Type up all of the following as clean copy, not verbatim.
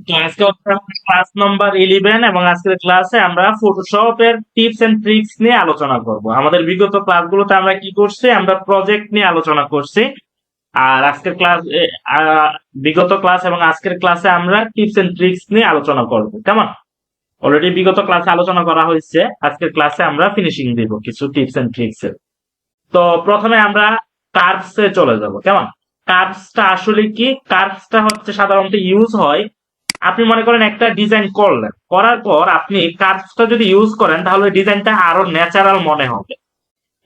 তো আজকে হচ্ছে আমাদের ক্লাস নাম্বার 11 এবং আজকের ক্লাসে আমরা ফটোশপের টিপস এন্ড ট্রিক্স নিয়ে আলোচনা করব। আমাদের বিগত ক্লাসগুলোতে আমরা কি করছি, আমরা প্রজেক্ট নিয়ে আলোচনা করছি। আর আজকের ক্লাস বিগত ক্লাস এবং আজকের ক্লাসে আমরা টিপস এন্ড ট্রিক্স নিয়ে আলোচনা করব। কেমন? অলরেডি বিগত ক্লাসে আলোচনা করা হয়েছে, আজকের ক্লাসে আমরা ফিনিশিং দিব কিছু টিপস এন্ড ট্রিক্স এর। তো প্রথমে আমরা কার্ভস এ চলে যাব। কেমন? কার্ভসটা আসলে কি? কার্ভসটা হচ্ছে সাধারণত ইউজ হয়, আপনি মনে করেন একটা ডিজাইন করলেন, করার পর আপনি কার্ভসটা যদি ইউজ করেন তাহলে ডিজাইনটা আরো ন্যাচারাল মনে হবে।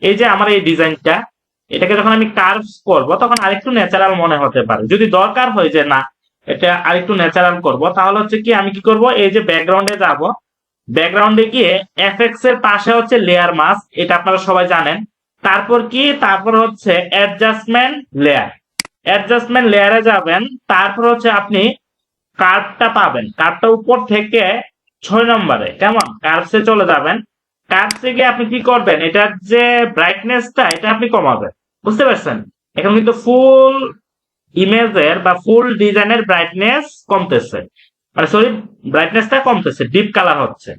এই যে আমার এই ডিজাইনটা, এটাকে যখন আমি কার্ভস করব তখন আরেকটু ন্যাচারাল মনে হতে পারে। যদি দরকার হয় যে না এটা আরেকটু ন্যাচারাল করব, তাহলে হচ্ছে কি আমি কি করব, এই যে ব্যাকগ্রাউন্ডে যাব, ব্যাকগ্রাউন্ডে গিয়ে এফএক্স এর পাশে হচ্ছে লেয়ার মাস্ক, এটা আপনারা সবাই জানেন। তারপর কি, তারপর হচ্ছে অ্যাডজাস্টমেন্ট লেয়ার, অ্যাডজাস্টমেন্ট লেয়ারে যাবেন। তারপর হচ্ছে আপনি কার্ভটা পাবেন, কার্ভটা উপর থেকে 6 নম্বরে। কেমন? কার্ভসে চলে যাবেন, কার্ভসে গিয়ে আপনি কি করবেন, এটার যে ব্রাইটনেসটা এটা আপনি কমাবেন। বুঝতে পারছেন? এখন কিন্তু ফুল ইমেজের বা ফুল ডিজাইনের ব্রাইটনেস কমতেছে, মানে সরি, ব্রাইটনেসটা কমতেছে, ডিপ কালার হচ্ছে।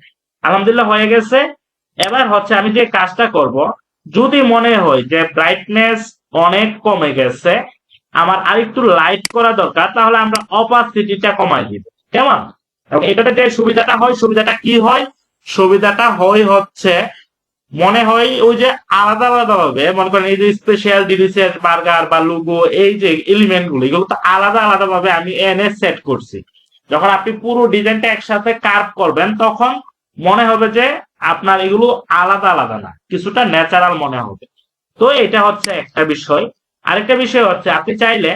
আলহামদুলিল্লাহ হয়ে গেছে। এবার হচ্ছে আমি যে কাজটা করব, যদি মনে হয় যে ব্রাইটনেস অনেক কমে গেছে, আমার আরেকটু লাইট করা দরকার, তাহলে আমরা অপাসিটিটা কমাই দিব। কেমন? এবং এটাতে যে সুবিধাটা হয়, সুবিধাটা কি হয়? সুবিধাটা হয় হচ্ছে, মনে হয় ওই যে আলাদা আলাদা ভাবে, মনে করেন এই যে স্পেশাল ডিলিশিয়াস বার্গার বা লোগো, এই যে এলিমেন্ট গুলো, এগুলো তো আলাদা আলাদা ভাবে আমি এনে সেট করছি। যখন আপনি পুরো ডিজাইনটা একসাথে কার্ভ করবেন তখন মনে হবে যে আপনার এগুলো আলাদা আলাদা না, কিছুটা ন্যাচারাল মনে হবে। তো এটা হচ্ছে একটা বিষয়। আরেকটা বিষয় হচ্ছে আপনি চাইলে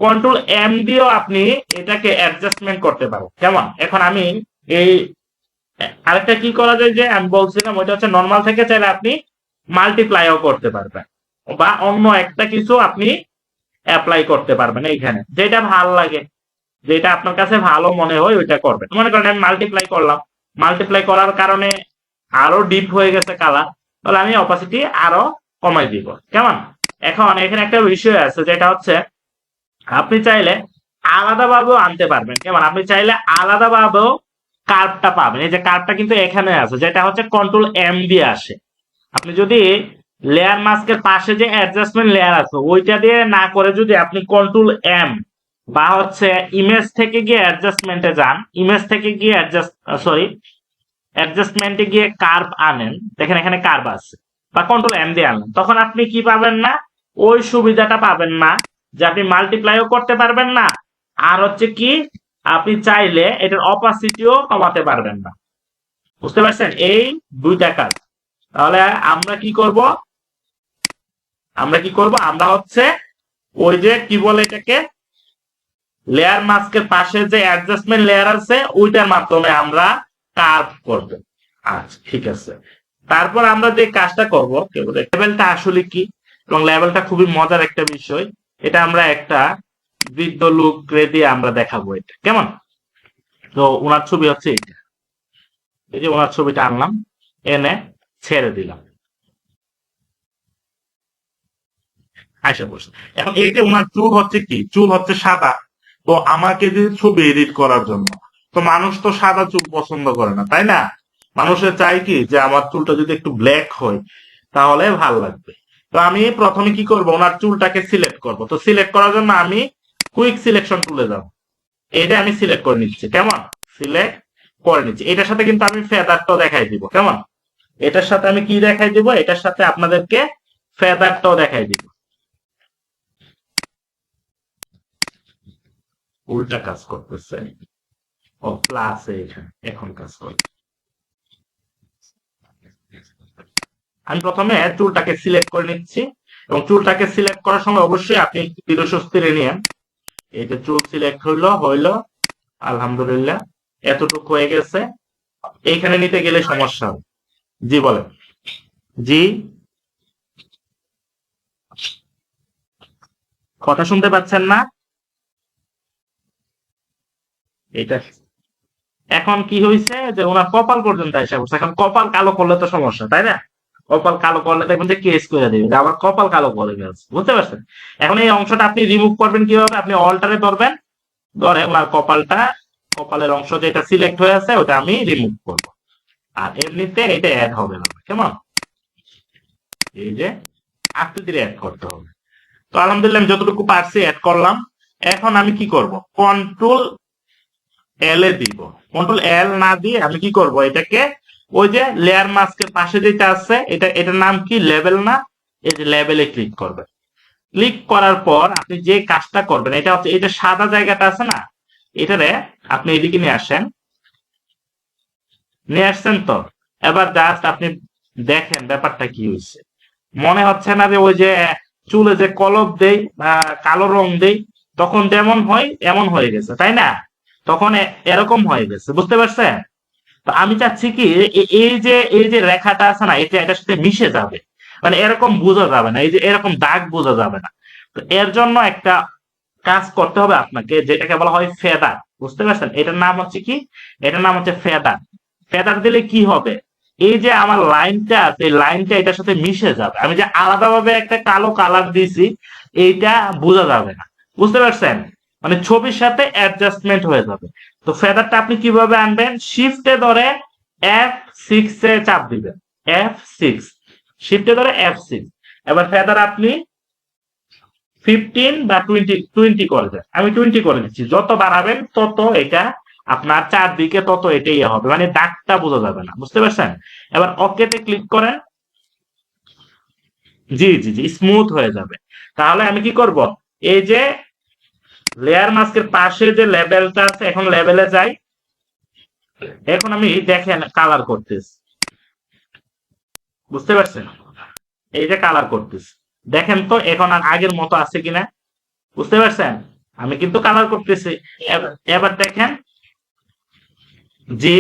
কন্ট্রোল এম দিয়েও আপনি এটাকে অ্যাডজাস্টমেন্ট করতে পারেন। কেমন? এখন আমি এই আরেকটা কি করা যায় যে আমি বলছিলাম, ওইটা হচ্ছে নর্মাল থেকে চাইলে আপনি মাল্টিপ্লাইও করতে পারবেন, বা অন্য একটা কিছু আপনি অ্যাপ্লাই করতে পারবেন। এইখানে যেটা ভাল লাগে, যেটা আপনার কাছে ভালো মনে হয় ওইটা করবেন। মনে করেন আমি মাল্টিপ্লাই করলাম, মাল্টিপ্লাই করার কারণে আরো ডিপ হয়ে গেছে কালার, তাহলে আমি অপাসিটি আরো কমাই দিব। কেমন? এখন এখানে একটা বিষয় আছে, যেটা হচ্ছে আপনি চাইলে আলাদাভাবেও আনতে পারবেন। কেমন? আপনি চাইলে আলাদাভাবেও কার্ভটা পাবেন। এই যে কার্ভটা কিন্তু এখানে আছে, যেটা হচ্ছে কন্ট্রোল এম দিয়ে আসে। আপনি যদি লেয়ার মাস্কের পাশে যে অ্যাডজাস্টমেন্ট লেয়ার আছে ওইটা দিয়ে না করে যদি আপনি কন্ট্রোল এম বা হচ্ছে ইমেজ থেকে গিয়ে অ্যাডজাস্টমেন্টে যান, ইমেজ থেকে গিয়ে অ্যাডজাস্টমেন্টে গিয়ে কার্ভ আনেন, দেখেন এখানে কার্ভ আছে, বা কন্ট্রোল এম দিয়ে আনেন, তখন আপনি কি পাবেন না, ওই সুবিধাটা পাবেন না যে আপনি মাল্টিপ্লাইও করতে পারবেন না, আর হচ্ছে কি আপনি চাইলে এটার অপাসিটিও কমাতে পারবেন না। বুঝতে পারছেন? এই দুইটা কাজ। তাহলে আমরা কি করব, আমরা হচ্ছে ওই যে কি বলে এটাকে, লেয়ার মাস্কের পাশে যে অ্যাডজাস্টমেন্ট লেয়ার আছে ওইটার মাধ্যমে আমরা কার্ভ করব। আচ্ছা ঠিক আছে। তারপর আমরা যে কাজটা করব, লেভেলটা আসলে কি, এবং লেভেলটা খুবই মজার একটা বিষয়। এটা আমরা একটা বৃদ্ধ লোক দিয়ে আমরা দেখাবো এটা। কেমন? তো ওনার ছবি হচ্ছে এটা, এই যে ওনার ছবিটা আনলাম, এনে ছেড়ে দিলাম, আয়সা বসে। এখন এই যে ওনার চুল হচ্ছে কি, চুল হচ্ছে সাদা। তো আমাকে যে ছবি এডিট করার জন্য, তো মানুষ তো সাদা চুল পছন্দ করে না, তাই না? মানুষের চাই কি যে আমার চুলটা যদি একটু ব্ল্যাক হয় তাহলে ভাল লাগবে। তো আমি প্রথমে কি করব, ওনার চুলটাকে সিলেক্ট করব। তো সিলেক্ট করার জন্য আমি কুইক সিলেকশন টুলে যাব, এটা আমি সিলেক্ট করে নিচ্ছি। কেমন? সিলেক্ট করে নিচ্ছি। এটার সাথে কিন্তু আমি ফেদারটাও দেখাই দিব। কেমন? এটার সাথে আমি কি দেখাই দিব, এটার সাথে আপনাদেরকে ফেদারটাও দেখাই দিব। উল্টা কাজ করতেছে, ও প্লাস এখানে এখন কাজ করে। আমি প্রথমে চুলটাকে সিলেক্ট করে নিচ্ছি, এবং চুলটাকে সিলেক্ট করার সময় অবশ্যই আপনি দৃঢ় স্বস্তিরে নিয়েন। এই যে চুল সিলেক্ট হইলো, আলহামদুলিল্লাহ এতটুকু হয়ে গেছে। এইখানে নিতে গেলে সমস্যা হবে। জি বলেন। জি, কথা শুনতে পাচ্ছেন না? এটা এখন কি হয়েছে যে ওনার কপাল পর্যন্ত এসে পড়ছে। এখন কপাল কালো করলে তো সমস্যা, তাই না? কপাল কালো করলে দেখবেন যে কেস করে দিবে যে আমার কপাল কালো করে গেছে। বুঝতে পারছেন? এখন এই অংশটা আপনি রিমুভ করবেন কিভাবে, আপনি অল্টারে ধরবেন, ধরে ওনার কপালটা কপালের অংশ যেটা সিলেক্ট হয়ে আছে ওটা আমি রিমুভ করব। আর এমনিতে এটা অ্যাড হবে না, কেমন? এই যে আকৃতির অ্যাড করতে হবে। তো আলহামদুলিল্লাহ আমি যতটুকু পারছি অ্যাড করলাম। এখন আমি কি করব, কন্ট্রোল এল এ দিব। কন্ট্রোল এল না দিয়ে আমি কি করব, এটাকে ওই যে লেয়ার মাস্কের পাশে যেটা আছে এটার নাম কি, লেভেল না? এই যে লেভেলে ক্লিক করবে। ক্লিক করার পর আপনি যে কাজটা করবেন এটা হচ্ছে, এই যে সাদা জায়গাটা আছে না, এটারে আপনি এদিকে নিয়ে আসেন। নিয়ে আসছেন তো? এবার জাস্ট আপনি দেখেন ব্যাপারটা কি হয়েছে। মনে হচ্ছে না যে ওই যে চুলে যে কলপ দেই বা কালো রং দেই তখন যেমন হয় এমন হয়ে গেছে, তাই না? তখন এরকম হয়ে গেছে, বুঝতে পারছেন? তো আমি চাচ্ছি কি, এই যে রেখাটা আছে না, এটা এটার সাথে মিশে যাবে, মানে এরকম বোঝা যাবে না, এই যে এরকম দাগ বোঝা যাবে না। তো এর জন্য একটা কাজ করতে হবে আপনাকে, যেটাকে বলা হয় ফেদার। বুঝতে পারছেন? এটার নাম হচ্ছে কি, এটার নাম হচ্ছে ফেদার। ফেদার দিলে কি হবে, এই যে আমার লাইনটা আছে এই লাইনটা এটার সাথে মিশে যাবে। আমি যে আলাদাভাবে একটা কালো কালার দিয়েছি এইটা বোঝা যাবে না, বুঝতে পারছেন? মানে ছবির সাথে অ্যাডজাস্টমেন্ট হয়ে যাবে। তো ফেদারটা আপনি কিভাবে আনবেন, শিফটে ধরে F6 এ চাপ দিবেন। F6, শিফটে ধরে F6। এবার ফেদার আপনি 15 বা 20 করে দেন। আমি 20 করে দিচ্ছি। যত বাড়াবেন তত এটা আপনার চারদিকে তত এটাই হবে, মানে দাগটা বোঝা যাবে না, বুঝতে পারছেন? এবার ওকেতে ক্লিক করেন। জি জি জি, স্মুথ হয়ে যাবে। তাহলে আমি কি করব, এই যে লেয়ার মাস্কের পাশে যে লেবেলটা আছে, এখন লেবেলে যাই। এখন আমি দেখেন কালার করতেছি, বুঝতে পারছেন? এই যে কালার করতেছি, দেখেন তো এখন আর আগের মতো আছে কিনা, বুঝতে পারছেন? আমি কিন্তু কালার করতেছি। এবার দেখেন। জি,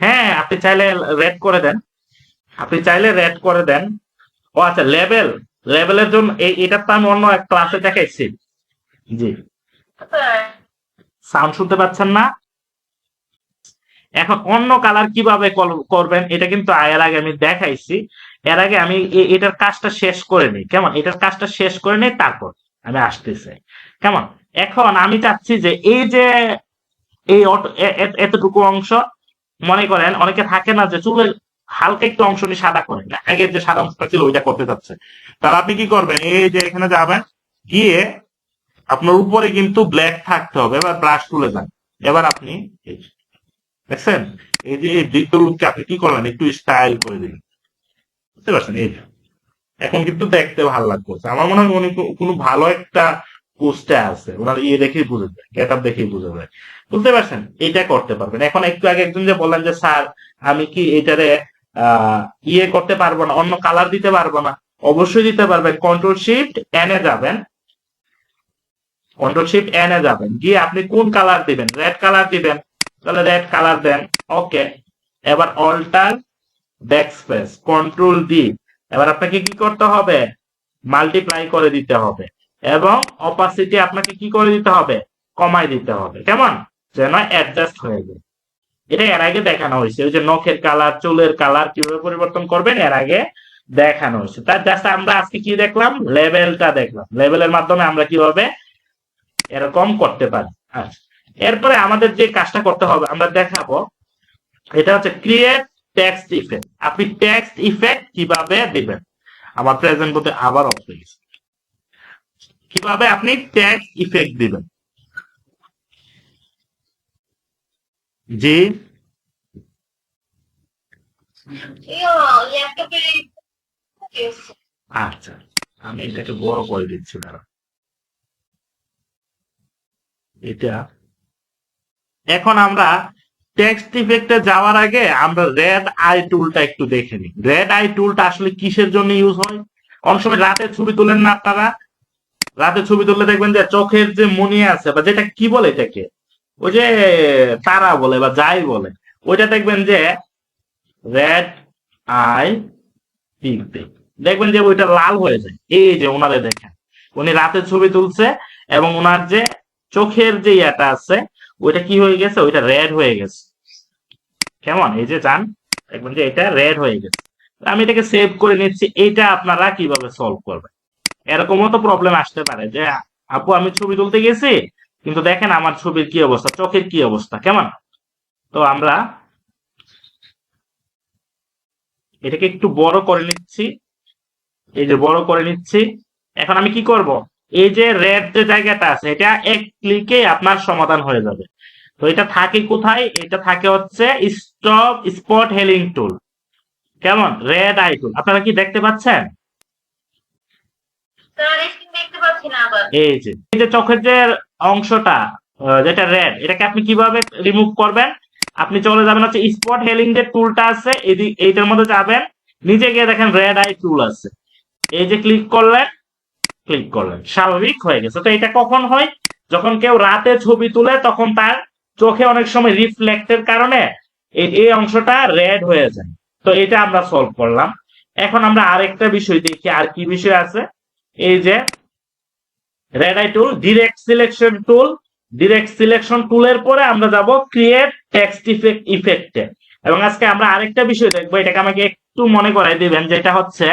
হ্যাঁ, আপনি চাইলে রেড করে দেন। আপনি চাইলে রেড করে দেন। ও আচ্ছা, লেবেলের জন্য এটা তো আমি অন্য এক ক্লাসে দেখাইছি। জি, সাউন্ড শুনতে পাচ্ছেন না? এখন অন্য কালার কিভাবে করবেন এটা কিন্তু এর আগে আমি দেখাইছি। এর আগে আমি এটার কাজটা শেষ করে নিই, কেমন? এটার কাজটা শেষ করে নিই, তারপর আমি আসতেছি, কেমন? এখন আমি চাচ্ছি যে এই যে এই এতটুকু অংশ, মনে করেন অনেকে থাকে না যে চুলের হালকা একটু অংশ নিয়ে সাদা করে না, আগের যে সাদা অংশটা ছিল ওইটা করতে যাচ্ছে, তাহলে আপনি কি করবেন, এই যে এখানে যাবেন, গিয়ে আপনার উপরে কিন্তু ব্ল্যাক থাকতে হবে। এবার ব্রাশ তুলে যান। এবার আপনি দেখছেন, এই যে এই বৃত্ত লুককে আপনি কি করলেন, একটু স্টাইল করে দিন, বুঝতে পারছেন? এই যে এখন কিন্তু দেখতে ভালো লাগছে। আমার মনে হয় উনি কোনো ভালো একটা পোস্টে আছে, ওনার ইয়ে দেখেই বুঝে যায়, গেট আপ দেখেই বুঝে যায়, বুঝতে পারছেন? এটা করতে পারবেন। এখন একটু আগে একজন যে বললেন যে স্যার আমি কি এটারে ইয়ে করতে পারবো না, অন্য কালার দিতে পারবো না? অবশ্যই দিতে পারবেন। কন্ট্রোল শিফট এনে যাবেন, কন্ট্রোল শিফট এনে যাবেন, গিয়ে আপনি কোন কালার দিবেন, রেড কালার দিবেন, তাহলে রেড কালার দেন। ওকে, এবার অল্টার ব্যাকস্পেস কন্ট্রোল ডি। এবার আপনাকে কি করতে হবে, মাল্টিপ্লাই করে দিতে হবে, এবং অপাসিটি আপনাকে কি করে দিতে হবে, কমাই দিতে হবে, কেমন? যেন অ্যাডজাস্ট হয়ে যায়। এটা এর আগে দেখানো হয়েছে, ওই যে নখের কালার, চুলের কালার কিভাবে পরিবর্তন করবেন এর আগে দেখানো হয়েছে। তার জাস্ট আমরা আজকে কি দেখলাম, লেভেলটা দেখলাম। লেভেলের মাধ্যমে আমরা কিভাবে এরকম করতে পারি। আচ্ছা, এরপরে আমাদের যে কাজটা করতে হবে আমরা দেখাবো, এটা হচ্ছে ক্রিয়েট টেক্সট ইফেক্ট। আপনি টেক্সট ইফেক্ট কিভাবে দিবেন, আমার প্রেজেন্ট বলতে আবার অফ হয়ে গেছে। কিভাবে আপনি টেক্সট ইফেক্ট দিবেন? জি, আচ্ছা, আমি এটাকে বড় করে দিচ্ছি, দাঁড়া। এটা এখন আমরা টেক্সট ইফেক্টে যাওয়ার আগে আমরা রেড আই টুলটা একটু দেখে নিই। রেড আই টুলটা আসলে কিসের জন্য ইউজ হয়? অনেক সময় রাতে ছবি তোলেন না আপনারা, রাতে ছবি তুললে দেখবেন যে চোখের যে মনি আছে, বা যেটা কি বলে এটাকে, ওই যে তারা বলে বা যাই বলে, ওইটা দেখবেন যে রেড আই পিক দেয়, দেখবেন যে ওইটা লাল হয়ে যায়। এই যে ওনারে দেখেন, উনি রাতে ছবি তুলছে এবং ওনার যে চোখের যে ইয়াটা আছে ওইটা কি হয়ে গেছে, ওইটা রেড হয়ে গেছে, কেমন? এই যে যান, দেখবেন যে এটা রেড হয়ে গেছে। আমি এটাকে সেভ করে নিচ্ছি। এইটা আপনারা কিভাবে সলভ করবেন? এরকমও তো প্রবলেম আসতে পারে যে আপু আমি ছবি তুলতে গেছি, কিন্তু দেখেন আমার ছবির কি অবস্থা, চোখের কি অবস্থা, কেমন? তো আমরা এটাকে একটু বড় করে নিচ্ছি, এই যে বড় করে নিচ্ছি। এখন আমি কি করব, এই যে রেড যে জায়গাটা আছে এটা এক ক্লিকে আপনার সমাধান হয়ে যাবে। তো এটা থাকে কোথায়, এটা থাকে হচ্ছে স্টপ স্পট হেলিং টুল, কেমন? রেড আই টুল আপনারা কি দেখতে পাচ্ছেন? এই যে চোখের যে অংশটা যেটা রেড, এটাকে আপনি কিভাবে রিমুভ করবেন? আপনি চলে যাবেন হচ্ছে স্পট হেলিং যে টুলটা আছে, এইটার মধ্যে যাবেন, নিচে গিয়ে দেখেন রেড আই টুল আছে, এই যে ক্লিক করলেন, স্বাভাবিক হয়ে গেছে। তো এটা কখন হয়? যখন কেউ রাতে ছবি তুলে তখন তার চোখে অনেক সময় রিফ্লেক্টের কারণে এই অংশটা রেড হয়ে যায়। তো এটা আমরা সলভ করলাম। এখন আমরা আরেকটা বিষয় দেখি, আর কি বিষয় আছে। এই যে রেড আই টুল, ডিরেক্ট সিলেকশন টুলের পরে আমরা যাব ক্রিয়েট টেক্সট ইফেক্টে। এবং আজকে আমরা আরেকটা বিষয় দেখবো, এটাকে আমাকে একটু মনে করাই দিবেন, যেটা হচ্ছে,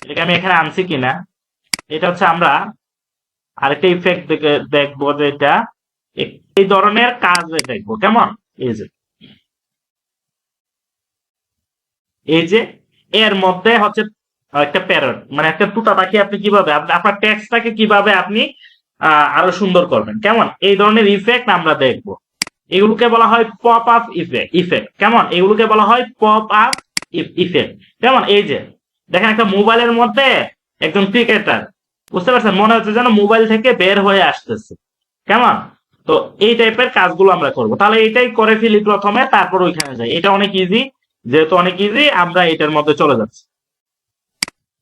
এটাকে আমি এখানে আনছি কিনা, এটা হচ্ছে আমরা আরেকটা ইফেক্ট দেখবো, যেটা এই ধরনের কাজ দেখবো, কেমন? এই যে এই যে এর মধ্যে হচ্ছে একটা প্যারট, মানে একটা তুতা পাখি, আপনি কিভাবে আপনার টেক্সটটাকে কিভাবে আপনি আরো সুন্দর করবেন, কেমন? এই ধরনের ইফেক্ট আমরা দেখবো। এগুলোকে বলা হয় পপ আপ ইফেক্ট, কেমন? এগুলোকে বলা হয় পপ আপ ইফেক্ট, কেমন? এই যে দেখেন একটা মোবাইলের মধ্যে একজন ক্রিকেটার, বুঝতে পারছেন, মনে হচ্ছে যেন মোবাইল থেকে বের হয়ে আসতেছে, কেমন? তো এই টাইপের কাজগুলো আমরা করব। তাহলে এটাই করে ফেলি প্রথমে, তারপর ওইখানে যাই। এটা অনেক ইজি, যেহেতু অনেক ইজি আমরা এটার মধ্যে চলে যাচ্ছি।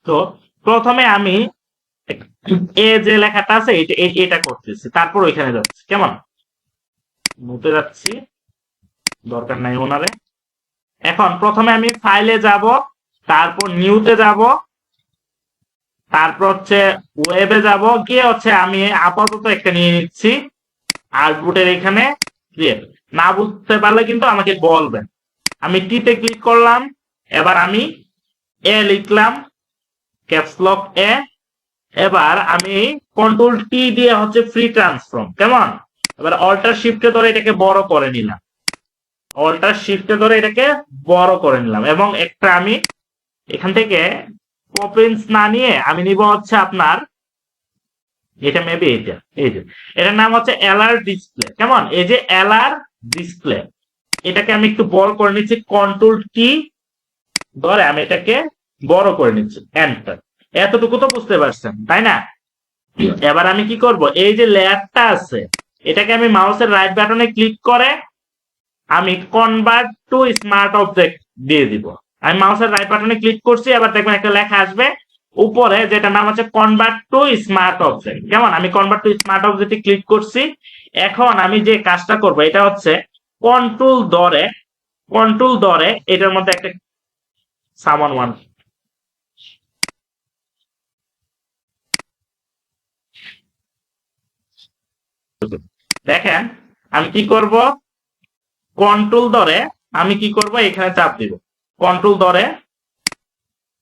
তো প্রথমে আমি এ যে লেখাটা আছে এটা করতেছি, তারপর ওইখানে যাচ্ছি, কেমন? মুতে যাচ্ছি, দরকার নাই ওনারে। এখন প্রথমে আমি ফাইলে যাব, তারপর নিউতে যাব, তারপর হচ্ছে ওয়েবে যাব, গিয়ে হচ্ছে আমি আপাতত একটা নিয়ে নিচ্ছি আউটপুটের এখানে ক্রিয়েট। না বুঝতে পারলে কিন্তু আমাকে বলবেন। আমি টিতে ক্লিক করলাম, এবার আমি এ লিখলাম, ক্যাপসলক এ। এবার আমি কন্ট্রোল টি দিয়ে হচ্ছে ফ্রি ট্রান্সফর্ম, কেমন? এবার অল্টার শিফটে ধরে এটাকে বড় করে নিলাম, এবং একটা আমি এখান থেকে পপিন্স না নিয়ে আমি নিব হচ্ছে আপনার, এটা মেবি এটা, এই যে এটার নাম হচ্ছে এলআর ডিসপ্লে, কেমন? এই যে এলআর ডিসপ্লে, এটাকে আমি একটু বড় করে নিচ্ছি, কন্ট্রোল টি ধরে আমি এটাকে বড় করে নিচ্ছি, এন্টার। এতটুকু তো বুঝতে পারছেন, তাই না? এবার আমি কি করব, এই যে লেয়ারটা আছে এটাকে আমি মাউসের রাইট বাটনে ক্লিক করে আমি কনভার্ট টু স্মার্ট অবজেক্ট দিয়ে দিব। আমি মাউসের রাইট বাটনে ক্লিক করছি, এবার দেখবেন একটা লেখা আসবে উপরে, যেটা নাম হচ্ছে কনভার্ট টু স্মার্ট অবজেক্ট, কেমন? আমি কনভার্ট টু স্মার্ট অবজেক্টে ক্লিক করছি। এখন আমি যে কাজটা করব এটা হচ্ছে কন্ট্রোল ধরে এটার মধ্যে একটা সামান ওয়ান, দেখেন আমি কি করব, কন্ট্রোল ধরে আমি কি করব, এখানে চাপ দিব, কন্ট্রোল ধরে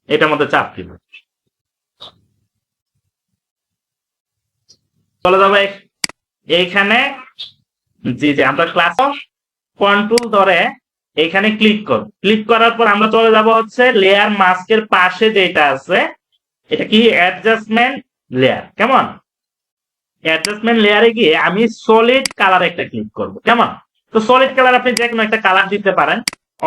এটার মধ্যে চাপ দিব, চলে যাবে এইখানে। জি জি, আমরা ক্লাস কন্ট্রোল ধরে এখানে ক্লিক করার পর আমরা চলে যাব হচ্ছে লেয়ার মাস্কের পাশে যেটা আছে, এটা কি অ্যাডজাস্টমেন্ট লেয়ার, কেমন? অ্যাডজাস্টমেন্ট লেয়ারে গিয়ে আমি সলিড কালার একটা ক্লিক করব, কেমন? তো সলিড কালার আপনি যে কোনো একটা কালার দিতে পারেন,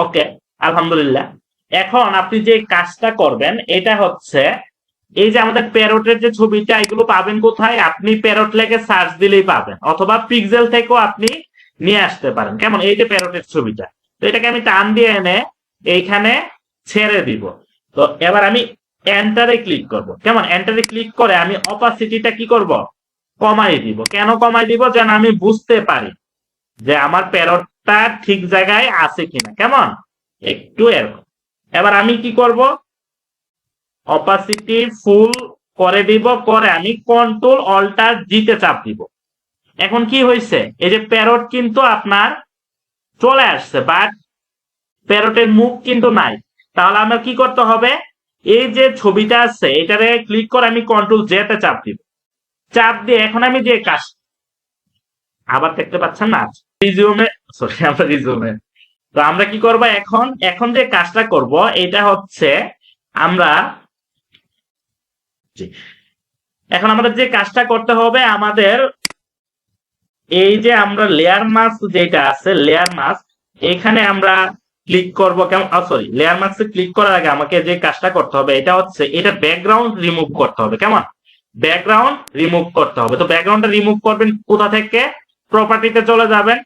ওকে, আলহামদুলিল্লাহ। এখন আপনি যে কাজটা করবেন এটা হচ্ছে, এই যে আমাদের প্যারটের যে ছবিটা, এগুলো পাবেন কোথায়? আপনি প্যারট লেগে সার্চ দিলেই পাবেন, অথবা পিক্সেল থেকেও আপনি নিয়ে আসতে পারেন, কেমন? এই যে প্যারটের ছবিটা, তো এটাকে আমি টান দিয়ে এনে এইখানে ছেড়ে দিব। তো এবার আমি এন্টারে ক্লিক করব, কেমন? এন্টারে ক্লিক করে আমি অপাসিটিটা কি করব, কমাই দিব। কেন কমাই দিব? যেন আমি বুঝতে পারি যে আমার প্যারটটা ঠিক জায়গায় আছে কিনা, কেমন? একটু এরকম। এবার আমি কি করব, অপাসিটি ফুল করে দিব, করে আমি কন্ট্রোল অল্টার জিতে চাপ দিব। এখন কি হয়েছে, এই যে প্যারট কিন্তু আপনার চলে আসছে, বাট প্যারটের মুখ কিন্তু নাই। তাহলে আমার কি করতে হবে, এই যে ছবিটা আছে এটারে ক্লিক করে আমি কন্ট্রোল জে তে চাপ দিব, চাপ দিয়ে এখন আমি যে কাজ আবার দেখতে পাচ্ছেন না? রিজিউমে, সরি আমরা রিজিউমে। তো আমরা কি করব এখন, এখন যে কাজটা করব এটা হচ্ছে আমরা, জি, এখন আমাদের যে কাজটা করতে হবে আমাদের এই যে আমরা লেয়ার মাস্ক যেটা আছে লেয়ার মাস্ক, এখানে আমরা ক্লিক করব কেমন, সরি লেয়ার মাস্কে ক্লিক করার আগে আমাকে যে কাজটা করতে হবে এটা হচ্ছে এটা ব্যাকগ্রাউন্ড রিমুভ করতে হবে। কেমন? ব্যাকগ্রাউন্ড রিমুভ করতে হবে। তো ব্যাকগ্রাউন্ডটা রিমুভ করবেন কোথা থেকে? প্রপার্টিতে চলে যাবেন।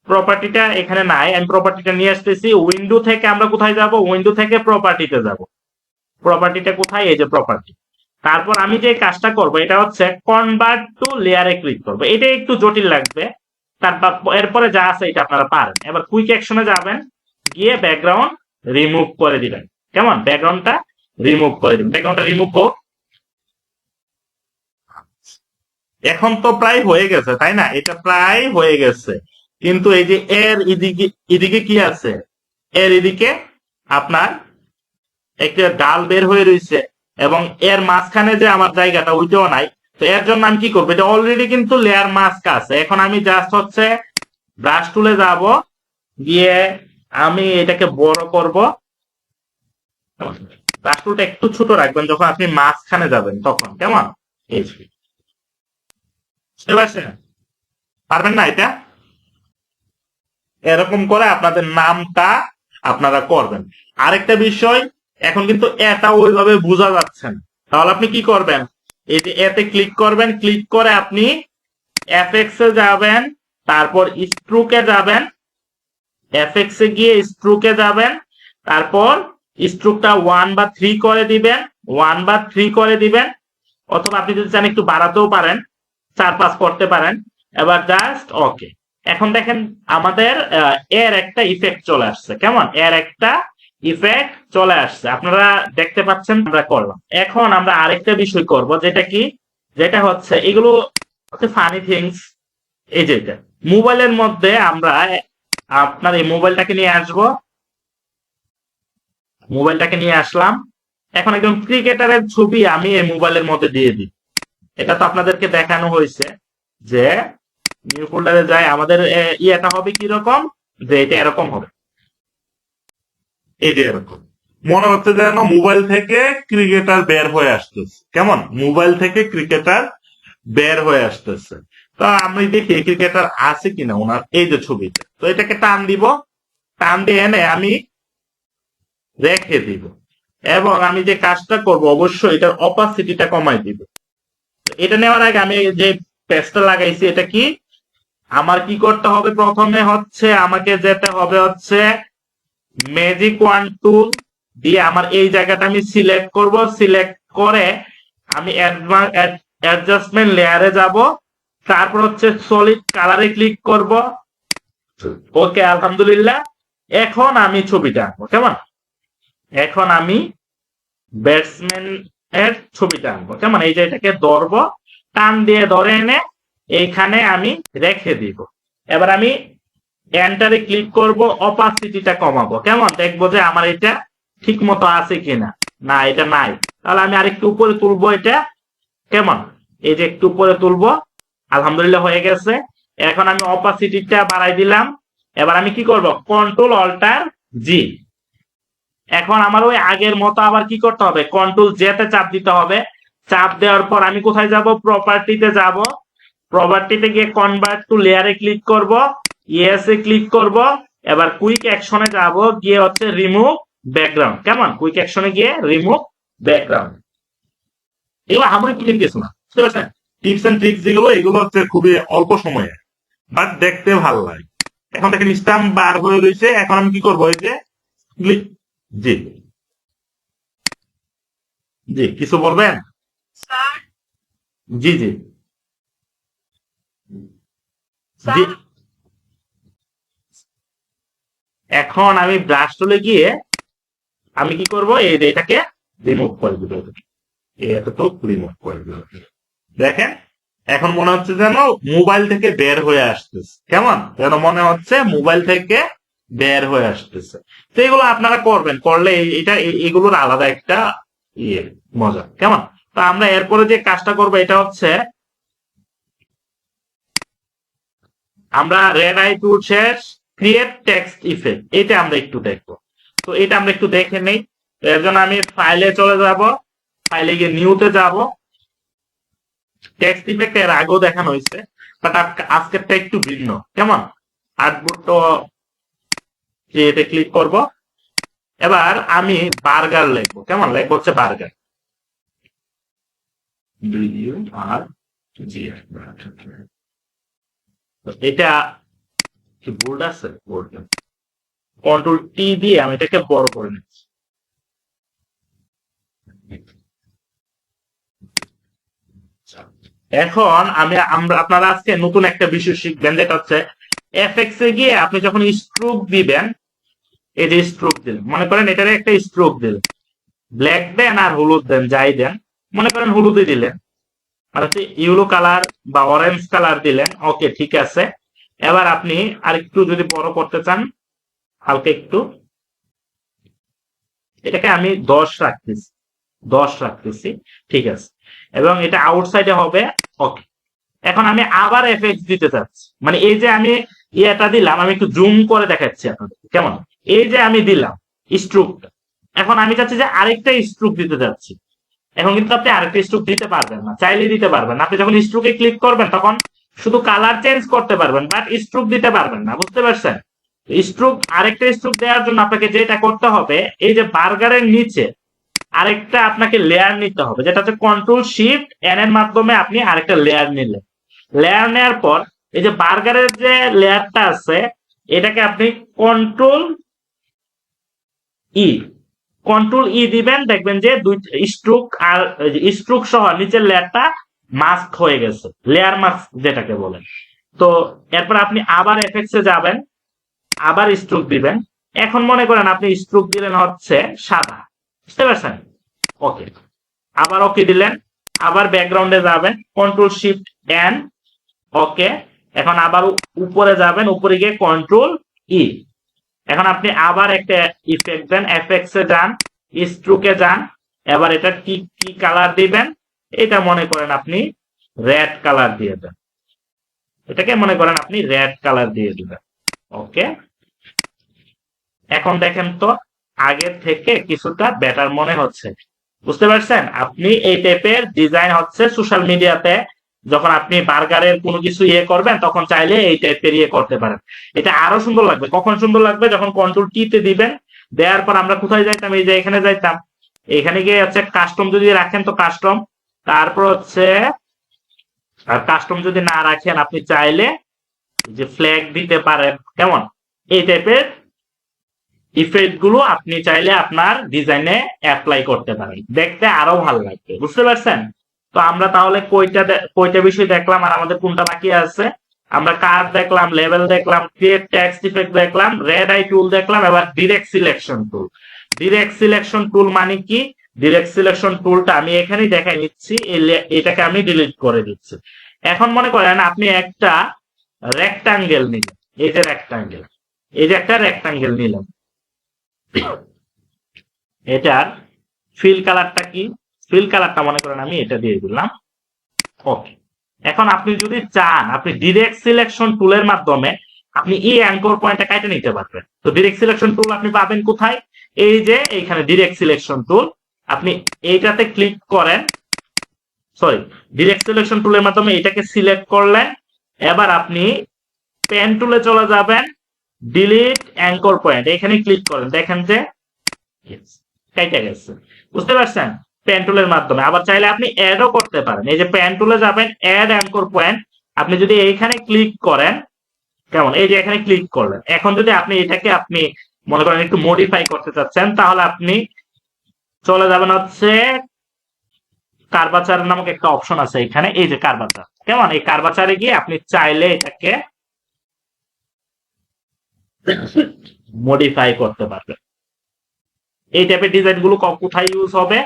প্রপার্টিটা এখানে নাই, আমি প্রপার্টিটা নিয়ে আসতেছি। উইন্ডো থেকে আমরা কোথায় যাব? উইন্ডো থেকে প্রপার্টিতে যাব। প্রপার্টিটা কোথায়? এই যে প্রপার্টি। তারপর আমি যে কাজটা করব এটা হচ্ছে কনভার্ট টু লেয়ারে ক্লিক করব। এটা একটু জটিল লাগবে, তারপর এরপরে যা আছে এটা আপনারা পারেন। এবার কুইক অ্যাকশনে যাবেন, গিয়ে ব্যাকগ্রাউন্ড রিমুভ করে দিবেন। কেমন? ব্যাকগ্রাউন্ডটা রিমুভ করে দিবেন। ব্যাকগ্রাউন্ডটা রিমুভ হোক। এখন তো প্রায় হয়ে গেছে তাই না? এটা প্রায় হয়ে গেছে, কিন্তু এই যে এর এদিকে, এদিকে কি আছে? এর এদিকে আপনার একটা ডাল বের হয়ে রয়েছে এবং এর মাঝখানে যে আমার জায়গাটা ওইটাও নাই। তো এর জন্য আমি কি করবো? এটা অলরেডি কিন্তু লেয়ার মাস্ক আছে। এখন আমি জাস্ট হচ্ছে ব্রাশ টুলে যাব, গিয়ে আমি এটাকে বড় করব। ব্রাশ টুলটা একটু ছোট রাখবেন যখন আপনি মাঝখানে যাবেন তখন। কেমন? এই যে। বুঝতে পারছেন? পারবেন না এটা? এরকম করে আপনাদের নামটা আপনারা করবেন। আরেকটা বিষয়, এখন কিন্তু এটা ওইভাবে বোঝা যাচ্ছে না। তাহলে আপনি কি করবেন? এই যে এতে ক্লিক করবেন, ক্লিক করে আপনি এফএক্স এ যাবেন, তারপর স্ট্রোকে যাবেন, এফএক্স এ গিয়ে স্ট্রোকে যাবেন, তারপর স্ট্রোকটা 1/3 করে দিবেন, 1/3 করে দিবেন, অথবা আপনি যদি চান একটু বাড়াতেও পারেন, 4-5 করতে পারেন। এবার জাস্ট ওকে। এখন দেখেন আমাদের এর একটা ইফেক্ট চলে আসছে। কেমন? এর একটা ইফেক্ট চলে আসছে, আপনারা দেখতে পাচ্ছেন। আমরা করলাম। এখন আমরা আরেকটা বিষয় করব, যেটা কি, যেটা হচ্ছে এগুলো হচ্ছে ফানি থিংস। এই যে এটা মোবাইলের মধ্যে আমরা আপনার এই মোবাইলটাকে নিয়ে আসবো, মোবাইলটাকে নিয়ে আসলাম। এখন একজন ক্রিকেটারের ছবি আমি এই মোবাইলের মধ্যে দিয়ে দিই। এটা তো আপনাদেরকে দেখানো হয়েছে যে নিউ ফোল্ডারে যায় আমাদের ইয়েটা হবে কি রকম, যে এটা এরকম হবে। এই যে এরকম মনে হচ্ছে যেন মোবাইল থেকে ক্রিকেটার বের হয়ে আসতেছে। কেমন? মোবাইল থেকে ক্রিকেটার বের হয়ে আসতেছে। তো আমি দেখি ক্রিকেটার আছে কিনা ওনার এই যে ছবিতে। তো এটাকে টান দিব, টান দিয়ে এনে আমি রেখে দিব এবং আমি যে কাজটা করব অবশ্যই এটার অপাসিটিটা কমাই দিব। এটা নেওয়ার আগে আমি যে পেস্টটা লাগাইছি এটা কি, আমার কি করতে হবে? প্রথমে হচ্ছে আমাকে যেতে হবে হচ্ছে ম্যাজিক ওয়ান টুল দিয়ে আমার এই জায়গাটা আমি সিলেক্ট করব। সিলেক্ট করে আমি অ্যাডজাস্টমেন্ট লেয়ারে যাব, তারপর হচ্ছে সলিড কালারে ক্লিক করব। ওকে, আলহামদুলিল্লাহ। এখন আমি ছবিটা আঁকবো। কেমন? এখন আমি ব্যাটসম্যান এর ছবিটা আঁকবো। কেমন? এই যে এটাকে ধরবো, টান দিয়ে ধরে এনে এইখানে আমি রেখে দিব। এবার আমি এন্টারে ক্লিক করব, অপাসিটিটা কমাবো। কেমন? দেখবো যে আমার এটা ঠিক মতো আছে কিনা। না, এটা নাই। তাহলে আমি আরেকটু উপরে তুলবো এটা। কেমন? এই যে একটু উপরে তুলবো, আলহামদুলিল্লাহ হয়ে গেছে। এখন আমি অপাসিটিটা বাড়াই দিলাম। এবার আমি কি করব? কন্ট্রোল অল্টার জি। এখন আমার ওই আগের মতো আবার কি করতে হবে? কন্ট্রোল জে তে চাপ দিতে হবে। চাপ দেওয়ার পর আমি কোথায় যাব? প্রপার্টিতে যাব। প্রপার্টিতে গিয়ে কনভার্ট টু লেয়ারে ক্লিক করব, ইয়েস এ ক্লিক করব। এবার কুইক অ্যাকশনে যাব, গিয়ে হচ্ছে রিমুভ ব্যাকগ্রাউন্ড। কেমন? কুইক অ্যাকশনে গিয়ে রিমুভ ব্যাকগ্রাউন্ড। এগুলো আমরা ক্লিক কিছু না, বুঝতে পারছেন? টিপস এন্ড ট্রিক্স যেগুলো এগুলো হচ্ছে খুবই অল্প সময়ে, বাট দেখতে ভালো লাগে। এখন দেখেন স্টাম্প বার হয়ে রয়েছে। এখন আমি কি করবো? এই যে জি, জি কিছু বলবেন? জি, জি, জি। এখন আমি ব্রাশ টুলে গিয়ে আমি কি করব? এই যে এটাকে রিমুভ করে দিব। এতটুক রিমুভ করে দিব। দেখেন এখন মনে হচ্ছে যেন মোবাইল থেকে বের হয়ে আসতেছে। কেমন? যেন মনে হচ্ছে মোবাইল থেকে বের হয়ে আসতেছে। তো এগুলো আপনারা করবেন, করলে এটা এগুলোর আলাদা একটা ইয়ে মজা। কেমন? তো আমরা এরপরে যে কাজটা করবো এটা হচ্ছে আমরা রেড আই টুল শেষ, ক্রিয়েট টেক্সট ইফেক্ট, এটা আমরা একটু দেখবো। তো এটা আমরা একটু দেখে নেই। এর জন্য আমি ফাইলে চলে যাব, ফাইলে গিয়ে নিউতে যাব। টেক্সট ইফেক্ট এর আগেও দেখানো হয়েছে, বাট আজকেরটা একটু ভিন্ন। কেমন? আর্টবোর্ড তো এতে ক্লিক করব। এবার আমি বার্গার লিখবো। কেমন লিখবো? হচ্ছে বার্গার, এটা কি বোল্ড আছে? বোল্ড, কন্ট্রোল টি দিয়ে আমি এটাকে বড় করে নিচ্ছি। এখন আপনারা আজকে নতুন একটা বিষয় শিখবেন, যেটা হচ্ছে এফএক্স এ গিয়ে আপনি যখন স্ট্রোক দিবেন, এই যে স্ট্রোক দিলেন, মনে করেন এটারে একটা স্ট্রোক দিলেন, ব্ল্যাক দেন আর হলুদ দেন, যাই দেন, মনে করেন হলুদই দিলেন, আর হচ্ছে ইয়েলো কালার বা অরেঞ্জ কালার দিলেন, ওকে ঠিক আছে। এবার আপনি আরেকটু যদি বড় করতে চান, হালকা একটু, এটাকে আমি 10 রাখতেছি, 10 রাখতেছি, ঠিক আছে। এবং এটা আউটসাইডে হবে, ওকে। এখন আমি আবার এফএক্স দিতে চাচ্ছি, মানে এই যে আমি ইয়েটা দিলাম, আমি একটু জুম করে দেখাচ্ছি আপনাদের। কেমন? এই যে আমি দিলাম স্ট্রোকটা, এখন আমি চাচ্ছি যে আরেকটা স্ট্রোক দিতে যাচ্ছি। এখন কিন্তু আপনি আরেকটা স্ট্রোক দিতে পারবেন না, চাইলে দিতে পারবেন না। আপনি যখন স্ট্রোকে ক্লিক করবেন তখন শুধু কালার চেঞ্জ করতে পারবেন, বাট স্ট্রোক দিতে পারবেন না, বুঝতে পারছেন? স্ট্রোক, আরেকটা স্ট্রোক দেওয়ার জন্য আপনাকে যেটা করতে হবে, এই যে বার্গারের নিচে আরেকটা আপনাকে লেয়ার নিতে হবে, যেটা হচ্ছে কন্ট্রোল শিফট এন এর মাধ্যমে আপনি আরেকটা লেয়ার নিলেন। লেয়ার নেওয়ার পর এই যে বার্গারের যে লেয়ারটা আছে, এটাকে আপনি কন্ট্রোল ই, কন্ট্রোল ই দিবেন, দেখবেন যে দুই স্ট্রোক আর স্ট্রোক সহ নিচের লেয়ারটা মাস্ক হয়ে গেছে, লেয়ার মাস্ক যেটাকে বলেন। তো এরপর আপনি আবার এফেক্টস এ যাবেন, আবার স্ট্রোক দিবেন। এখন মনে করেন আপনি স্ট্রোক দিলেন হচ্ছে সাদা, বুঝতে পারছেন? ওকে, আবার ওকে দিলেন, আবার ব্যাকগ্রাউন্ডে যাবেন, কন্ট্রোল শিফট এন, ওকে। এখন আবার উপরে যাবেন, উপরে গিয়ে কন্ট্রোল ই। এখন আপনি আবার একটা ইফেক্ট দেন, এফএক্স এ যান, স্ট্রোকে যান। এবার এটা কি কি কালার দিবেন? এটা মনে করেন আপনি রেড কালার দিয়ে দেন, এটাকে মনে করেন আপনি রেড কালার দিয়ে দিবেন, ওকে। এখন দেখেন তো আগের থেকে কিছুটা বেটার মনে হচ্ছে, বুঝতে পারছেন? আপনি এই টাইপের ডিজাইন হচ্ছে সোশ্যাল মিডিয়াতে যখন আপনি বার্গারের কোনো কিছু ইয়ে করবেন, তখন চাইলে এই টাইপের ইয়ে করতে পারেন। এটা আরো সুন্দর লাগবে। কখন সুন্দর লাগবে? যখন কন্ট্রোল টি তে দিবেন, দেওয়ার পর আমরা কোথায় যাইতাম? এই যে এখানে যাইতাম, এখানে গিয়ে হচ্ছে কাস্টম যদি রাখেন তো কাস্টম, তারপর হচ্ছে, আর কাস্টম যদি না রাখেন আপনি চাইলে যে ফ্ল্যাগ দিতে পারেন। কেমন? এই টাইপের ইফেক্ট গুলো আপনি চাইলে আপনার ডিজাইনে অ্যাপ্লাই করতে পারেন, দেখতে আরো ভালো লাগবে, বুঝতে পারছেন? তো আমরা তাহলে কয়টা বিষয় দেখলাম, আর আমাদের কোনটা বাকি আছে? আমরা কার্ভ দেখলাম, লেভেল দেখলাম, ক্রিয়েট টেক্সট ইফেক্ট দেখলাম, রেড আই টুল দেখলাম, এবার direct selection tool. Direct selection tool মানে কি? ডিরেক্ট সিলেকশন টুলটা আমি এখানেই দেখাই নিচ্ছি, এটাকে আমি ডিলিট করে দিচ্ছি। এখন মনে করেন আপনি একটা রেক্টাঙ্গেল নিলেন, এই যে রেক্টাঙ্গেল, এই যে একটা রেক্টাঙ্গেল নিলেন, এটার ফিল কালারটা কি? ফিল কালারটা মনে করেন আমি এটা দিয়ে দিলাম, ওকে। এখন আপনি যদি চান, আপনি ডিরেক্ট সিলেকশন টুলের মাধ্যমে আপনি এই অ্যাঙ্কর পয়েন্টটা কেটে নিতে পারবেন। তো ডিরেক্ট সিলেকশন টুল আপনি পাবেন কোথায়? এই যে এইখানে ডিরেক্ট সিলেকশন টুল, আপনি এইটাতে ক্লিক করেন, সরি, ডিরেক্ট সিলেকশন টুলের মাধ্যমে এটাকে সিলেক্ট করলেন। এবার আপনি পেন টুলে চলে যাবেন, ডিলিট অ্যাঙ্কর পয়েন্ট, এখানে ক্লিক করেন, দেখেন যে কেটে গেছে, বুঝতে পারছেন? পেন টুলের মাধ্যমে। আবার চাইলে আপনি অ্যাডও করতে পারেন, এই যে পেন টুলে যাবেন, অ্যাড অ্যাঙ্কর পয়েন্ট, আপনি যদি এইখানে ক্লিক করেন, কেমন? এই যে এখানে ক্লিক করলেন। এখন যদি আপনি এটাকে আপনি মনে করেন একটু মডিফাই করতে চাচ্ছেন, তাহলে আপনি চলে যাবেন হচ্ছে কার্ভাচার নামক একটা অপশন আছে এখানে, এই যে কার্ভাচার, কেমন? এই কার্ভাচারে গিয়ে আপনি চাইলে এটাকে মডিফাই করতে পারবেন। এই টাইপের ডিজাইন গুলো কোথায় ইউজ হবে?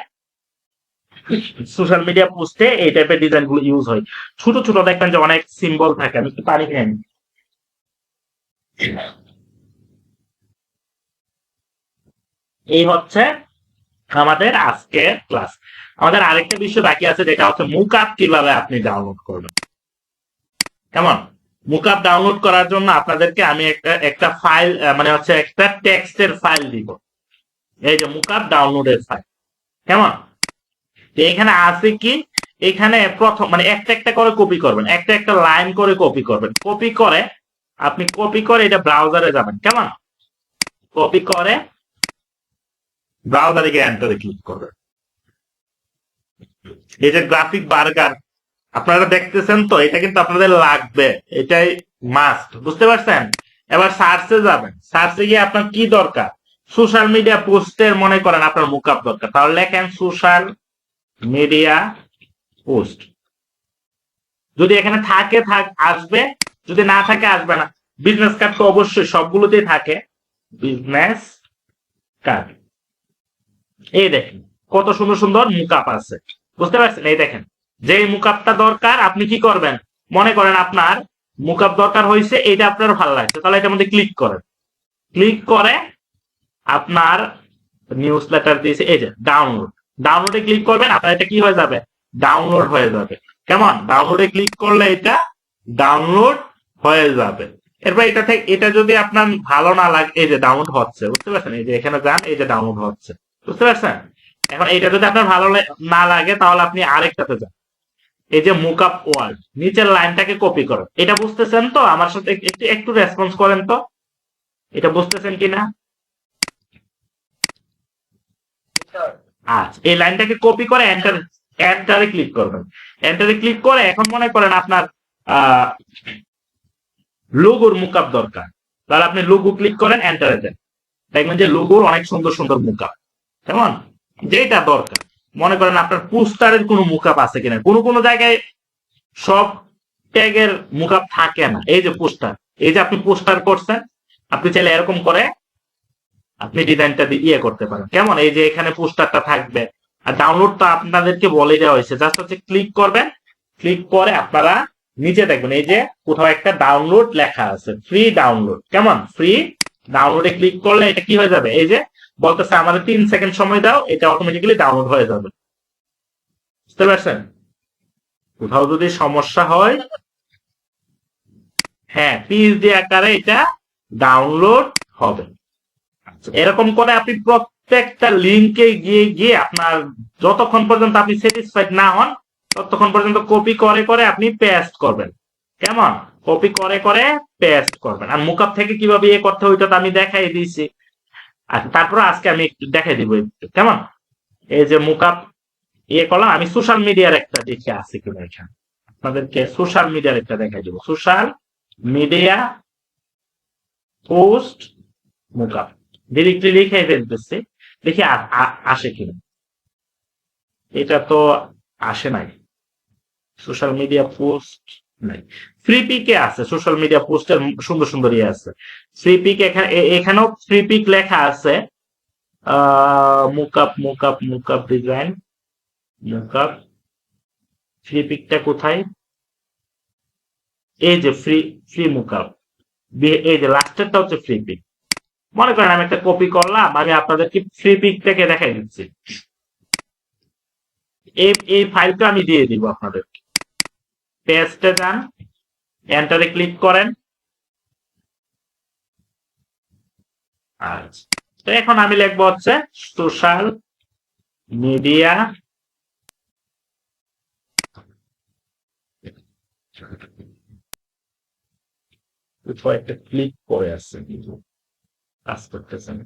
সোশ্যাল মিডিয়া পোস্টে এই টাইপের ডিজাইন গুলো ইউজ হয়। ছোট ছোট দেখবেন যে অনেক সিম্বল থাকে, আমি একটু পানি খেয়ে নিই। এই হচ্ছে আমাদের আজকের ক্লাস। আমাদের আরেকটা বিষয় বাকি আছে, যেটা হচ্ছে মুকআপ কিভাবে আপনি ডাউনলোড করবেন। কেমন? মুকআপ ডাউনলোড করার জন্য আপনাদেরকে আমি একটা ফাইল মানে হচ্ছে একটা টেক্সটের ফাইল দিব। এই যে মুকআপ ডাউনলোডের ফাইল, কেমন? তো এখানে আছে কি, এখানে প্রথম মানে একটা একটা করে কপি করবেন, একটা একটা লাইন করে কপি করবেন। কপি করে এটা ব্রাউজারে যাবেন, কেমন? কপি করে ব্রাউজারে গিয়ে এন্টারে ক্লিক করবেন। এই যে গ্রাফিক বার্গার আপনারা দেখতেছেন তো, এটা কিন্তু আপনাদের লাগবে, এটাই মাস্ট, বুঝতে পারছেন? এবার সার্চে যাবেন, সার্চে গিয়ে আপনার কি দরকার, সোশ্যাল মিডিয়া পোস্টের মনে করেন আপনার মুকআপ দরকার, তাহলে লেখেন সোশ্যাল মিডিয়া পোস্ট। যদি এখানে থাকে আসবে, যদি না থাকে আসবে না। বিজনেস কার্ড তো অবশ্যই সবগুলোতেই থাকে, বিজনেস কার্ড। এই দেখেন কত সুন্দর সুন্দর মুকআপ আছে, বুঝতে পারছেন? এই দেখেন, যে মুকআপটা দরকার আপনি কি করবেন, মনে করেন আপনার মুকআপ দরকার হয়েছে, এটা আপনার ভালো লাগছে, তাহলে এটার মধ্যে ক্লিক করেন। ক্লিক করে আপনার নিউজ লেটার দিয়েছে, এই যে ডাউনলোডে ক্লিক করবেন, আপনার এটা কি হয়ে যাবে, ডাউনলোড হয়ে যাবে। কেমন? ডাউনলোডে ক্লিক করলে এটা ডাউনলোড হয়ে যাবে। এরপর এটা থেকে এটা যদি আপনার ভালো না লাগে, এই যে ডাউনলোড হচ্ছে, বুঝতে পারছেন? এই যে এখানে যান, এই যে ডাউনলোড হচ্ছে, বুঝতে পারছেন? এখন এটা যদি আপনার ভালো না লাগে, তাহলে আপনি আরেকটাতে যান, এই যে মুকআপ ওয়ার্ড, নিচের লাইনটাকে কপি করেন। এটা বুঝতেছেন তো? আমার সাথে একটু একটু রেসপন্স করেন তো, এটা বুঝতেছেন কিনা? আচ্ছা, এই লাইনটাকে কপি করে এন্টারে ক্লিক করবেন। এন্টারে ক্লিক করে এখন মনে করেন আপনার লোগোর মুকআপ দরকার, তাহলে আপনি লোগো ক্লিক করেন, এন্টারে দেন, দেখবেন যে লোগোর অনেক সুন্দর সুন্দর মুকআপ, কেমন? যেটা দরকার, মনে করেন আপনার পোস্টারের কোনো মুকআপ আছে কিনা, কোনো কোনো জায়গায় সব ট্যাগের মুকআপ থাকে না। এই যে পোস্টার, এই যে আপনি পোস্টার করছেন, আপনি চাইলে এরকম করে আপনি ডিজাইনটা ইয়ে করতে পারেন, কেমন? এই যে এখানে পোস্টারটা থাকবে। আর ডাউনলোডটা আপনাদেরকে বলে দেওয়া হয়েছে, জাস্ট হচ্ছে ক্লিক করবেন, ক্লিক করে আপনারা নিচে দেখবেন এই যে কোথাও একটা ডাউনলোড লেখা আছে, ফ্রি ডাউনলোড, কেমন? ফ্রি ডাউনলোডে ক্লিক করলে এটা কি হয়ে যাবে, এই যে বলতেছে আমাদের 3 সেকেন্ড সময় দাও, এটা অটোমেটিক্যালি ডাউনলোড হয়ে যাবে, বুঝতে পারছেন? কোথাও যদি সমস্যা হয়, হ্যাঁ, পিএইচডি আকারে এটা ডাউনলোড হবে। এরকম করে আপনি প্রত্যেকটা লিঙ্কে গিয়ে গিয়ে আপনার যতক্ষণ পর্যন্ত আপনি স্যাটিসফাইড না হন, ততক্ষণ পর্যন্ত কপি করে করে আপনি পেস্ট করবেন, কেমন? কপি করে করে পেস্ট করবেন। আর মুকআপ থেকে কিভাবে ইয়ে করতে হয় ওইটা তো আমি দেখাই দিয়েছি। আর তারপর আজকে আমি একটু দেখাই দিব একটু, কেমন? এই যে মুকআপ ইয়ে করলাম, আমি সোশ্যাল মিডিয়ার একটা দেখে আছে কিনা এখানে, আপনাদেরকে সোশ্যাল মিডিয়ার একটা দেখাই দিব। সোশ্যাল মিডিয়া পোস্ট মুকআপ ডিরেক্টলি লিখে ফেলতেছি, দেখি আসে কিনা। এটা তো আসে নাই, সোশ্যাল মিডিয়া পোস্ট নাই। ফ্রি পিকে আছে, সোশ্যাল মিডিয়া পোস্টের সুন্দর সুন্দর ইয়ে আছে। ফ্রি পিক এখানেও ফ্রি পিক লেখা আছে, মুকআপ মুকআপ মুকআপ ডিজাইন, মুকআপ ফ্রি পিকটা কোথায়? এই যে ফ্রি ফ্রি মুকআপ, এই যে লাস্টেরটা হচ্ছে ফ্রি পিক। মনে করেন আমি একটা কপি করলাম, আমি আপনাদেরকে ফ্রি পিকটাকে দেখাই দিচ্ছি। এই ফাইলটা আমি দিয়ে দিব আপনাদের। পেস্টে যান, এন্টারে ক্লিক করেন। আচ্ছা, তো এখন আমি লিখবো হচ্ছে সোশ্যাল মিডিয়া একটা ক্লিক করে আছে, কাজ করতেছেন।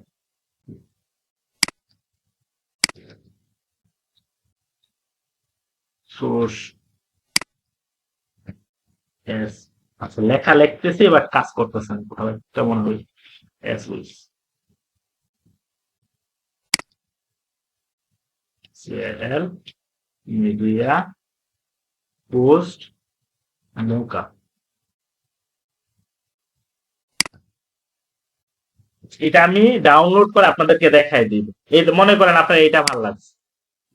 আচ্ছা, লেখা লিখতেছি, এবার কাজ করতেছেন, কোথাও একটা মনে হয় মিডিয়া পোস্ট নৌকা। এটা আমি ডাউনলোড করে আপনাদেরকে দেখাই দিব। এই মনে করেন আপনার এটা ভালো লাগছে,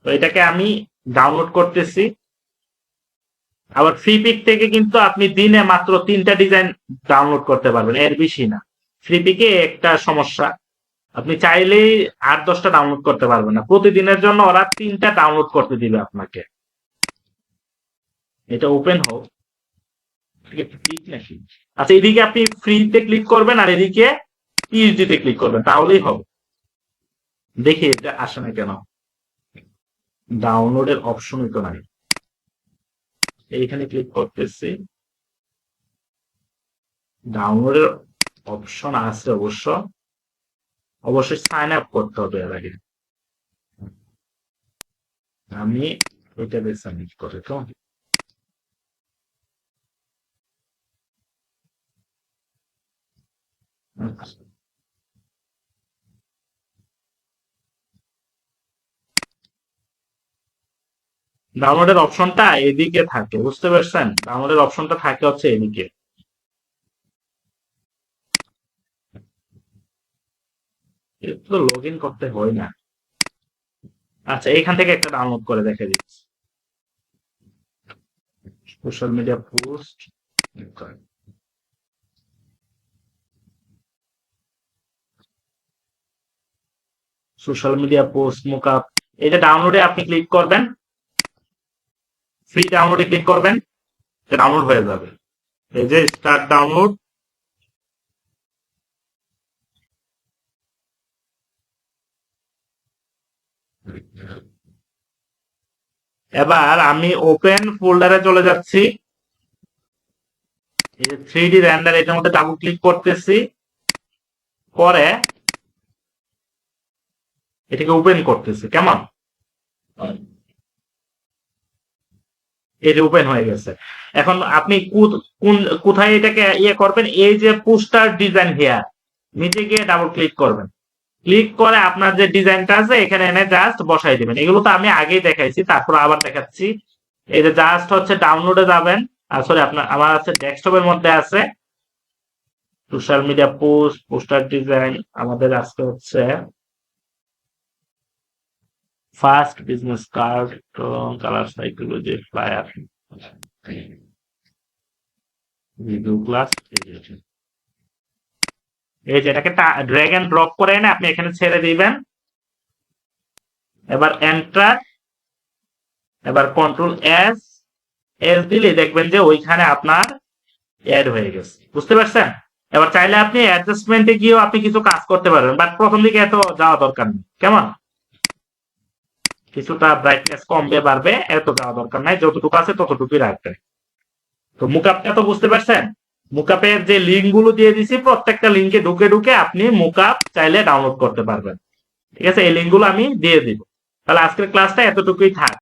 তো এটাকে আমি ডাউনলোড করতেছি। আবার ফ্রি পিক থেকে কিন্তু আপনি দিনে মাত্র 3টা ডিজাইন ডাউনলোড করতে পারবেন, এর বেশি না। ফ্রি পিকে একটা সমস্যা, আপনি চাইলেই 8-10টা ডাউনলোড করতে পারবেন না, প্রতিদিনের জন্য ওরা 3টা ডাউনলোড করতে দিবে আপনাকে। এটা ওপেন হোক, ঠিক নাকি? আচ্ছা, এদিকে আপনি ফ্রিতে ক্লিক করবেন আর এদিকে পিএইচডি তে ক্লিক করবেন, তাহলেই হবে। দেখি এটা আসে না কেন, ডাউনলোডের অপশনই তো নাই। এইখানে ক্লিক করতেছি, ডাউনলোডের অপশন আছে অবশ্য, অবশ্যই সাইন আপ করতে হবে এর আগে। আমি এটা বেছে নিই করে তো। ডাউনলোডের অপশনটা এদিকে থাকে, বুঝতে পারছেন? ডাউনলোডের অপশনটা থাকে হচ্ছে এদিকে। এটা তো লগ ইন করতে হয় না। আচ্ছা, এখান থেকে একটা ডাউনলোড করে দেখে দিচ্ছি। Social media post, social media post mockup, এটা ডাউনলোডে আপনি ক্লিক করবেন, ফ্রি ডাউনলোডে ক্লিক করবেন, ডাউনলোড হয়ে যাবে। এই যে স্টার্ট ডাউনলোড। এবার আমি ওপেন ফোল্ডারে চলে যাচ্ছি, এই যে 3D রেন্ডার, এটার মধ্যে ডাবল ক্লিক করতেছি, পরে এটাকে ওপেন করতেছি। কেমন? এই যে ওপেন হয়ে গেছে। এখন আপনি কোন কোথায় এটাকে ইয়ে করবেন, এই যে পোস্টার ডিজাইন হেয়ার, নিচে গিয়ে ডাবল ক্লিক করবেন। ক্লিক করে আপনার যে ডিজাইনটা আছে এখানে এনে জাস্ট বসাই দিবেন। এগুলো তো আমি আগেই দেখাইছি, তারপর আবার দেখাচ্ছি। এই যে জাস্ট হচ্ছে ডাউনলোডে যাবেন, সরি আপনার আমার আছে ডেস্কটপের মধ্যে আছে social media post, poster design. আমাদের আজকে হচ্ছে first business card, colour psychology, flyer, video class. এই যে এটাকে ড্র্যাগ এন্ড ড্রপ করে এনে আপনি এখানে ছেড়ে দিবেন। এবার এন্টার, এবার কন্ট্রোল এস, এস দিলে দেখবেন যে ওইখানে আপনার অ্যাড হয়ে গেছে, বুঝতে পারছেন? এবার চাইলে আপনি অ্যাডজাস্টমেন্টে গিয়েও আপনি কিছু কাজ করতে পারবেন, বাট প্রথম দিকে এত যাওয়া দরকার নেই। কেমন? কিছুটা ব্রাইটনেস কমবে বাড়বে, এত যাওয়া দরকার নাই, যতটুকু আছে ততটুকুই রাখবেন। তো মুকআপটা তো বুঝতে পারছেন? মুকআপের যে লিঙ্ক গুলো দিয়ে দিছি, প্রত্যেকটা লিঙ্কে ঢুকে ঢুকে আপনি মুকআপ চাইলে ডাউনলোড করতে পারবেন। ঠিক আছে, এই লিঙ্ক গুলো আমি দিয়ে দিব। তাহলে আজকের ক্লাসটা এতটুকুই থাক।